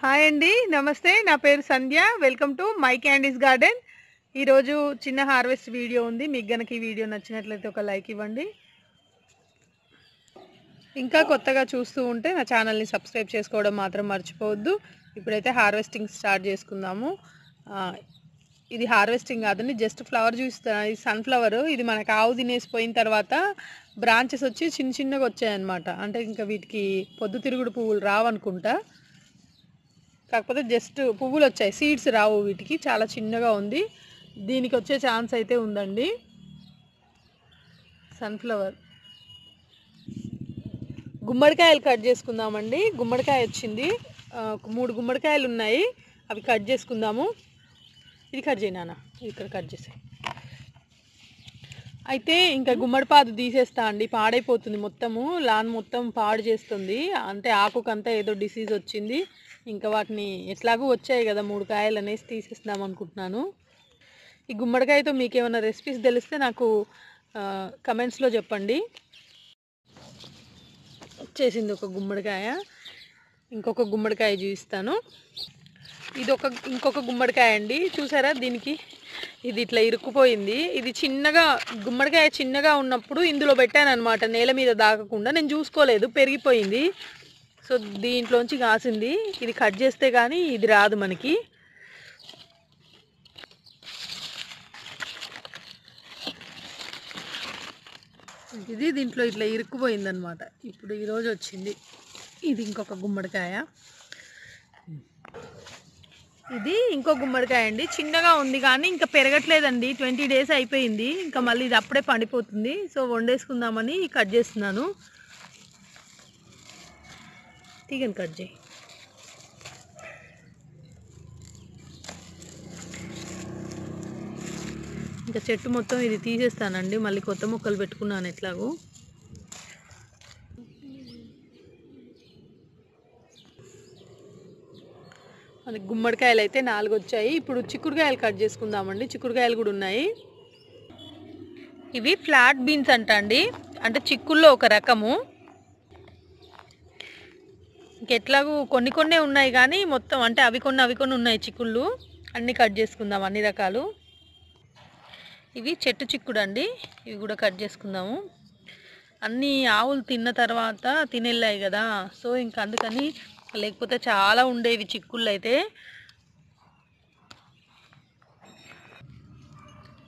Hi అండి, నమస్తే. నా పేరు Sandhya. Welcome to my candies garden. ఈరోజు చిన్న హార్వెస్ట్ వీడియో ఉంది. మీకు గనక ఈ వీడియో నచ్చినట్లయితే ఒక లైక్ ఇవ్వండి. ఇంకా కొత్తగా చూస్తూ ఉంటే నా ఛానల్ని సబ్స్క్రైబ్ చేసుకోవడం మాత్రం మర్చిపోవద్దు. ఇప్పుడైతే హార్వెస్టింగ్ స్టార్ట్ చేసుకుందాము. ఇది హార్వెస్టింగ్ కాదండి, జస్ట్ ఫ్లవర్ చూస్తా. ఇది సన్ఫ్లవర్. ఇది మనకు ఆవు తినేసిపోయిన తర్వాత బ్రాంచెస్ వచ్చి చిన్న చిన్నగా వచ్చాయన్నమాట. అంటే ఇంకా వీటికి పొద్దుతిరుగుడు పువ్వులు రావనుకుంటా. కాకపోతే జస్ట్ పువ్వులు వచ్చాయి, సీడ్స్ రావు వీటికి. చాలా చిన్నగా ఉంది. దీనికి వచ్చే ఛాన్స్ అయితే ఉందండి. సన్ఫ్లవర్. గుమ్మడికాయలు కట్ చేసుకుందామండి. గుమ్మడికాయ వచ్చింది, 3 గుమ్మడికాయలు ఉన్నాయి. అవి కట్ చేసుకుందాము. ఇది కట్ చేయి నాన్న, ఇక్కడ కట్ చేసే. అయితే ఇంకా గుమ్మడిపాదు తీసేస్తా అండి, పాడైపోతుంది మొత్తము. లాన్ మొత్తం పాడు చేస్తుంది. అంటే ఆకుకంతా ఏదో డిసీజ్ వచ్చింది. ఇంకా వాటిని ఎట్లాగూ వచ్చాయి కదా 3 కాయలు అనేసి తీసేస్తున్నాం అనుకుంటున్నాను. ఈ గుమ్మడికాయతో మీకు ఏమైనా రెసిపీస్ తెలిస్తే నాకు కమెంట్స్లో చెప్పండి. వచ్చేసింది ఒక గుమ్మడికాయ. ఇంకొక గుమ్మడికాయ చూపిస్తాను. ఇది ఇంకొక గుమ్మడికాయ అండి. చూసారా, దీనికి ఇది ఇట్లా ఇరుక్కుపోయింది. ఇది చిన్నగా, గుమ్మడికాయ చిన్నగా ఉన్నప్పుడు ఇందులో పెట్టాను అనమాట, నేల మీద దాకకుండా. నేను చూసుకోలేదు, పెరిగిపోయింది. సో దీంట్లోంచి కాసింది. ఇది కట్ చేస్తే కానీ ఇది రాదు మనకి. ఇది దీంట్లో ఇట్లా ఇరుక్కుపోయింది అనమాట. ఇప్పుడు ఈరోజు వచ్చింది. ఇది ఇంకొక గుమ్మడికాయ. ఇది ఇంకో గుమ్మడికాయ అండి. చిన్నగా ఉంది కానీ ఇంకా పెరగట్లేదండి. 20 డేస్ అయిపోయింది. ఇంకా మళ్ళీ ఇది అప్పుడే పండిపోతుంది. సో వండేసుకుందామని కట్ చేస్తున్నాను. తీగని కట్ చేయి. ఇంకా చెట్టు మొత్తం ఇది తీసేస్తానండి. మళ్ళీ కొత్త మొక్కలు పెట్టుకున్నాను ఎట్లాగూ. మనకి గుమ్మడికాయలు అయితే 4 వచ్చాయి. ఇప్పుడు చిక్కుడుకాయలు కట్ చేసుకుందామండి. చిక్కుడుకాయలు కూడా ఉన్నాయి. ఇవి ఫ్లాట్ బీన్స్ అంట అండి, అంటే చిక్కుల్లో ఒక రకము. ఇంకెట్లాగూ కొన్ని ఉన్నాయి కానీ మొత్తం అంటే అవి కొన్ని ఉన్నాయి చిక్కుళ్ళు. అన్నీ కట్ చేసుకుందాం, అన్ని రకాలు. ఇవి చెట్టు చిక్కుడు అండి, ఇవి కూడా కట్ చేసుకుందాము. అన్నీ ఆవులు తిన్న తర్వాత తినేళ్ళాయి కదా, సో ఇంకా అందుకని. లేకపోతే చాలా ఉండేవి చిక్కుళ్ళు అయితే.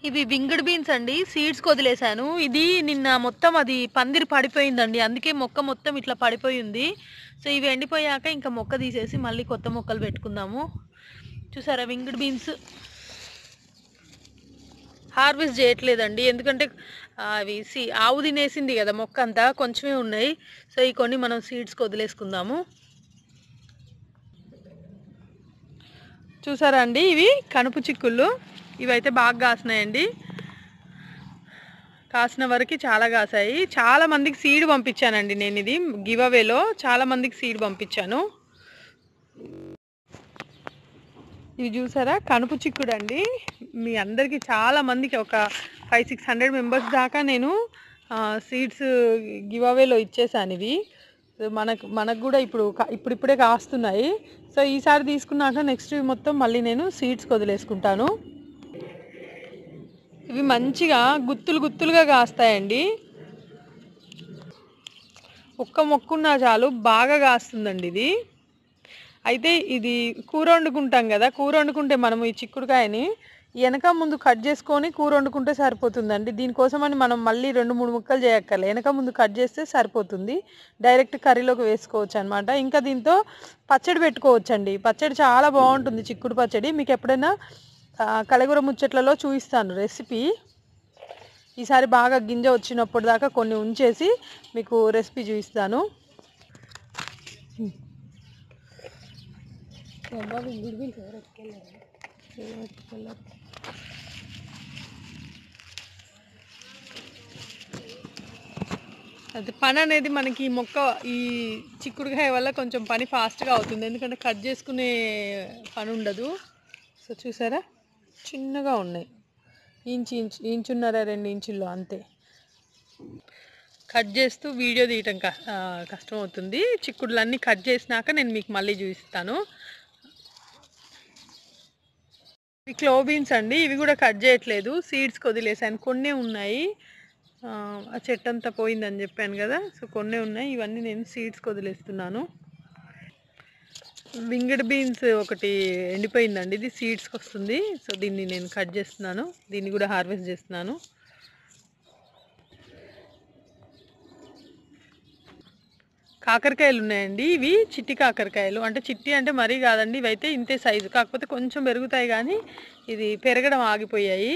ఇవి వింగడ్ బీన్స్ అండి, సీడ్స్ వదిలేశాను. ఇది నిన్న మొత్తం అది పందిరి పడిపోయిందండి, అందుకే మొక్క మొత్తం ఇట్లా పడిపోయింది. సో ఇవి ఎండిపోయాక ఇంకా మొక్క తీసేసి మళ్ళీ కొత్త మొక్కలు పెట్టుకుందాము. చూసారా, వింగడ్ బీన్స్ హార్వెస్ట్ చేయట్లేదండి, ఎందుకంటే అవి ఆవు తినేసింది కదా మొక్క అంతా, కొంచెమే ఉన్నాయి. సో ఈ కొన్ని మనం సీడ్స్కి వదిలేసుకుందాము. చూసారా అండి, ఇవి కనుపు చిక్కుళ్ళు. ఇవైతే బాగా కాసినాయండి. కాసిన వరకు చాలా కాసాయి. చాలా మందికి సీడ్ పంపించానండి నేను. ఇది గివ్ అవేలో చాలా మందికి సీడ్ పంపించాను. ఇవి చూసారా, కనుపు చిక్కుడు అండి. మీ అందరికీ చాలా మందికి ఒక 500-600 మెంబర్స్ దాకా నేను సీడ్స్ గివ్ అవేలో ఇచ్చేసాను. ఇవి మనకు కూడా ఇప్పుడిప్పుడే కాస్తున్నాయి. సో ఈసారి తీసుకున్నాక నెక్స్ట్ మొత్తం మళ్ళీ నేను సీడ్స్కి వదిలేసుకుంటాను. ఇవి మంచిగా గుత్తులుగా కాస్తాయండి. ఒక్క మొక్కున్నా చాలు, బాగా కాస్తుందండి ఇది. అయితే ఇది కూర వండుకుంటాం కదా, కూర వండుకుంటే మనము ఈ చిక్కుడుకాయని వెనక ముందు కట్ చేసుకొని కూర వండుకుంటే సరిపోతుందండి. దీనికోసమని మనం మళ్ళీ 2-3 ముక్కలు చేయక్కర్లే, వెనక ముందు కట్ చేస్తే సరిపోతుంది. డైరెక్ట్ కర్రీలోకి వేసుకోవచ్చు అనమాట. ఇంకా దీంతో పచ్చడి పెట్టుకోవచ్చండి. పచ్చడి చాలా బాగుంటుంది, చిక్కుడు పచ్చడి. మీకు ఎప్పుడైనా కలగూర ముచ్చట్లలో చూపిస్తాను రెసిపీ. ఈసారి బాగా గింజ వచ్చినప్పుడు దాకా కొన్ని ఉంచేసి మీకు రెసిపీ చూపిస్తాను. అది పని అనేది మనకి ఈ చిక్కుడుకాయ వల్ల కొంచెం పని ఫాస్ట్గా అవుతుంది, ఎందుకంటే కట్ చేసుకునే పని ఉండదు. సో చూసారా, చిన్నగా ఉన్నాయి. ఇంచున్నర 2 ఇంచుల్లో అంతే. కట్ చేస్తూ వీడియో తీయటం కష్టం అవుతుంది. చిక్కుడులన్నీ కట్ చేసినాక నేను మీకు మళ్ళీ చూపిస్తాను. ఈ క్లో బీన్స్ అండి, ఇవి కూడా కట్ చేయట్లేదు, సీడ్స్కి వదిలేసాను. కొన్నే ఉన్నాయి, ఆ చెట్టు అంతా పోయిందని చెప్పాను కదా, సో కొన్నే ఉన్నాయి. ఇవన్నీ నేను సీడ్స్కి వదిలేస్తున్నాను. వింగడ్ బీన్స్ ఒకటి ఎండిపోయిందండి, ఇది సీడ్స్కి వస్తుంది. సో దీన్ని నేను కట్ చేస్తున్నాను, దీన్ని కూడా హార్వెస్ట్ చేస్తున్నాను. కాకరకాయలు ఉన్నాయండి, ఇవి చిట్టి కాకరకాయలు. అంటే చిట్టి అంటే మరీ కాదండి, ఇవైతే ఇంతే సైజు, కాకపోతే కొంచెం పెరుగుతాయి కానీ ఇది పెరగడం ఆగిపోయాయి.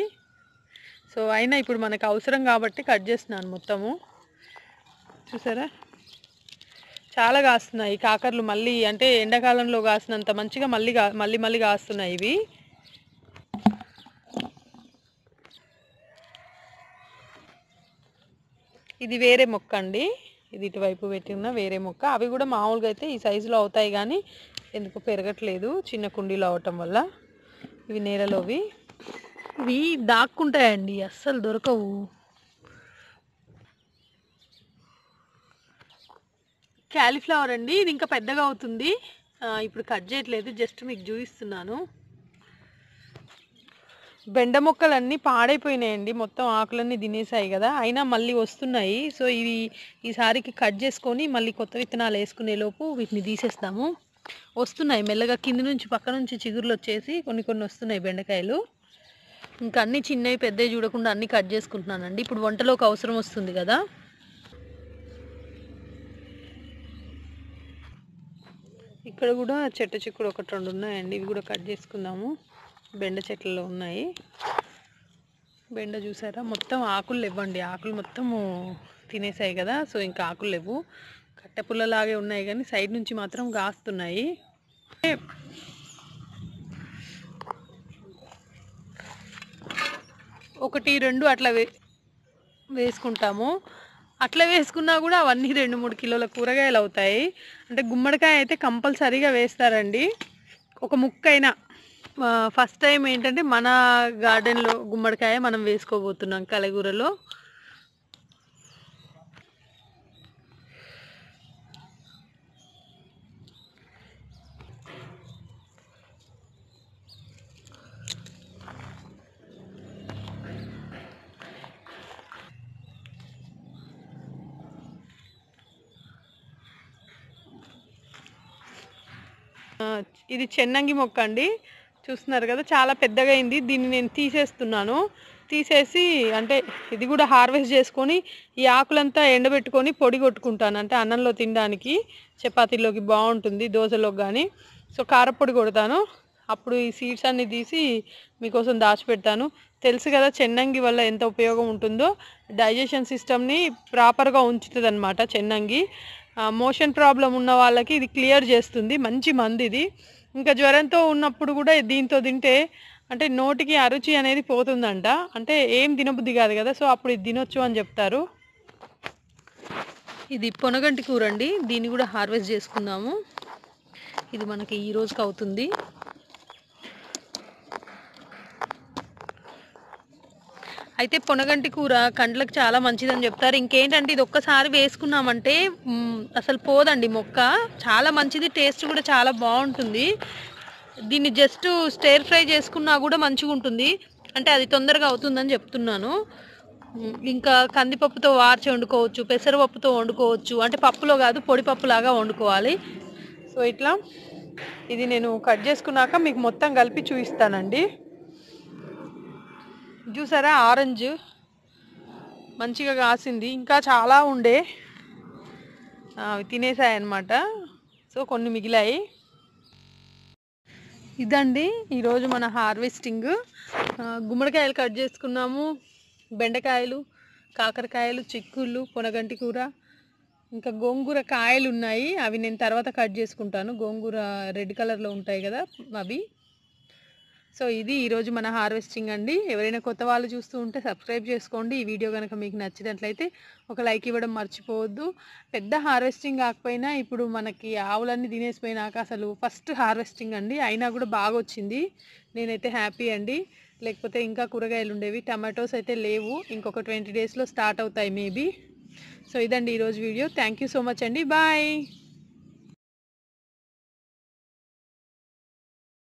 సో అయినా ఇప్పుడు మనకు అవసరం కాబట్టి కట్ చేస్తున్నాను మొత్తము. చూసారా చాలా కాస్తున్నాయి కాకరలు, మళ్ళీ అంటే ఎండాకాలంలో కాసినంత మంచిగా మళ్ళీ కాస్తున్నాయి ఇవి. ఇది వేరే మొక్క అండి, ఇది ఇటువైపు పెట్టిన వేరే మొక్క. అవి కూడా మామూలుగా అయితే ఈ సైజులో అవుతాయి కానీ ఎందుకు పెరగట్లేదు, చిన్న కుండీలో అవటం వల్ల. ఇవి నేలలోవి, ఇవి దాక్కుంటాయండి, అస్సలు దొరకవు. క్యాలీఫ్లవర్ అండి, ఇది ఇంకా పెద్దగా అవుతుంది. ఇప్పుడు కట్ చేయట్లేదు, జస్ట్ మీకు చూపిస్తున్నాను. బెండ మొక్కలన్నీ పాడైపోయినాయండి, మొత్తం ఆకులన్నీ తినేసాయి కదా, అయినా మళ్ళీ వస్తున్నాయి. సో ఇవి ఈసారికి కట్ చేసుకొని మళ్ళీ కొత్త విత్తనాలు వేసుకునే లోపు వీటిని తీసేస్తాము. వస్తున్నాయి మెల్లగా, కింది నుంచి పక్క నుంచి చిగుర్లు వచ్చేసి కొన్ని వస్తున్నాయి బెండకాయలు. ఇంకా అన్నీ చిన్నవి పెద్దవి చూడకుండా అన్నీ కట్ చేసుకుంటున్నానండి, ఇప్పుడు వంటలోకి అవసరం వస్తుంది కదా. ఇక్కడ కూడా చెట్టు చిక్కుడు ఒకటి రెండు ఉన్నాయండి, ఇవి కూడా కట్ చేసుకుందాము. బెండ చెట్లలో ఉన్నాయి. బెండ చూసారా, మొత్తం ఆకులు లేవండి, ఆకులు మొత్తము తినేసాయి కదా, సో ఇంకా ఆకులు లేవు. కట్టెపుల్లలాగే ఉన్నాయి కానీ సైడ్ నుంచి మాత్రం కాస్తున్నాయి. ఒకటి రెండు అట్లా వేసుకుంటాము. అట్లా వేసుకున్నా కూడా అవన్నీ 2-3 కిలోల కూరగాయలు అవుతాయి. అంటే గుమ్మడికాయ అయితే కంపల్సరీగా వేస్తారండి, ఒక ముక్కైనా. ఫస్ట్ టైం ఏంటంటే మన గార్డెన్లో గుమ్మడికాయ మనం వేసుకోబోతున్నాం కలగూరలో. ఇది చెన్నంగి మొక్క అండి, చూస్తున్నారు కదా చాలా పెద్దగా అయింది. దీన్ని నేను తీసేస్తున్నాను, తీసేసి అంటే ఇది కూడా హార్వెస్ట్ చేసుకొని ఈ ఆకులంతా ఎండబెట్టుకొని పొడి కొట్టుకుంటాను. అంటే అన్నంలో తినడానికి, చపాతీలోకి బాగుంటుంది, దోశలోకి కానీ. సో కారపొడి కొడతాను, అప్పుడు ఈ సీడ్స్ అన్ని తీసి మీకోసం దాచిపెడతాను. తెలుసు కదా చెన్నంగి వల్ల ఎంత ఉపయోగం ఉంటుందో, డైజెషన్ సిస్టమ్ని ప్రాపర్గా ఉంచుతుంది అన్నమాట చెన్నంగి. మోషన్ ప్రాబ్లం ఉన్న వాళ్ళకి ఇది క్లియర్ చేస్తుంది, మంచి మందు ఇది. ఇంకా జ్వరంతో ఉన్నప్పుడు కూడా దీంతో తింటే అంటే నోటికి అరుచి అనేది పోతుందంట, అంటే ఏం తినబుద్ధి కాదు కదా, సో అప్పుడు ఇది తినొచ్చు అని చెప్తారు. ఇది పొనగంటి కూర అండి, దీన్ని కూడా హార్వెస్ట్ చేసుకుందాము. ఇది మనకి ఈ రోజుకి అవుతుంది. అయితే పొనగంటి కూర కండ్లకు చాలా మంచిదని చెప్తారు. ఇంకేంటంటే ఇది ఒక్కసారి వేసుకున్నామంటే అసలు పోదండి మొక్క, చాలా మంచిది, టేస్ట్ కూడా చాలా బాగుంటుంది. దీన్ని జస్ట్ స్టేర్ ఫ్రై చేసుకున్నా కూడా మంచిగా ఉంటుంది, అంటే అది తొందరగా అవుతుందని చెప్తున్నాను. ఇంకా కందిపప్పుతో వార్చి వండుకోవచ్చు, పెసరపప్పుతో వండుకోవచ్చు, అంటే పప్పులో కాదు పొడి పప్పులాగా వండుకోవాలి. సో ఇట్లా ఇది నేను కట్ చేసుకున్నాక మీకు మొత్తం కలిపి చూపిస్తానండి. చూసారా ఆరెంజ్ మంచిగా కాసింది, ఇంకా చాలా ఉండే అవి తినేసాయి అన్నమాట, సో కొన్ని మిగిలాయి. ఇదండి ఈరోజు మన హార్వెస్టింగ్. గుమ్మడికాయలు కట్ చేసుకున్నాము, బెండకాయలు, కాకరకాయలు, చిక్కుళ్ళు, పొనగంటి కూర, ఇంకా గోంగూర కాయలు ఉన్నాయి, అవి నేను తర్వాత కట్ చేసుకుంటాను. గోంగూర రెడ్ కలర్లో ఉంటాయి కదా అవి. సో ఇది ఈరోజు మన హార్వెస్టింగ్ అండి. ఎవరైనా కొత్త వాళ్ళు చూస్తూ ఉంటే సబ్స్క్రైబ్ చేసుకోండి. ఈ వీడియో కనుక మీకు నచ్చినట్లయితే ఒక లైక్ ఇవ్వడం మర్చిపోవద్దు. పెద్ద హార్వెస్టింగ్ కాకపోయినా ఇప్పుడు మనకి ఆవులన్నీ తినేసిపోయినాక అసలు ఫస్ట్ హార్వెస్టింగ్ అండి, అయినా కూడా బాగా వచ్చింది. నేనైతే హ్యాపీ అండి, లేకపోతే ఇంకా కూరగాయలు ఉండేవి. టమాటోస్ అయితే లేవు, ఇంకొక 20 డేస్లో స్టార్ట్ అవుతాయి మేబీ. సో ఇదండి ఈరోజు video. Thank you so much అండి, బాయ్.